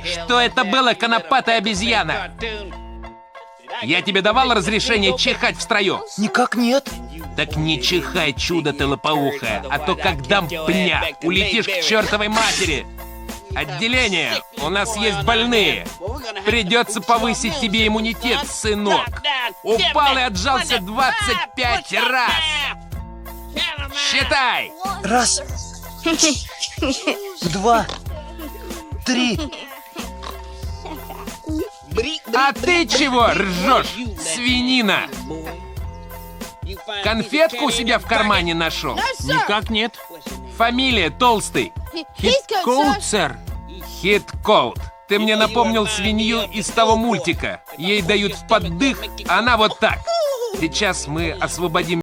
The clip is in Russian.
Что это было, конопатая обезьяна? Я тебе давал разрешение чихать в строю? Никак нет. Так не чихай, чудо ты лопоухое, а то как дам пня, улетишь к чертовой матери. Отделение, у нас есть больные. Придется повысить тебе иммунитет, сынок. Упал и отжался 25 раз. Считай. 1, 2, 3. А ты чего ржешь, свинина? Конфетку у себя в кармане нашел? Никак нет. Фамилия Толстый. Хит-коут, сэр. Хит-коут. Ты мне напомнил свинью из того мультика. Ей дают в поддых, а она вот так. Сейчас мы освободим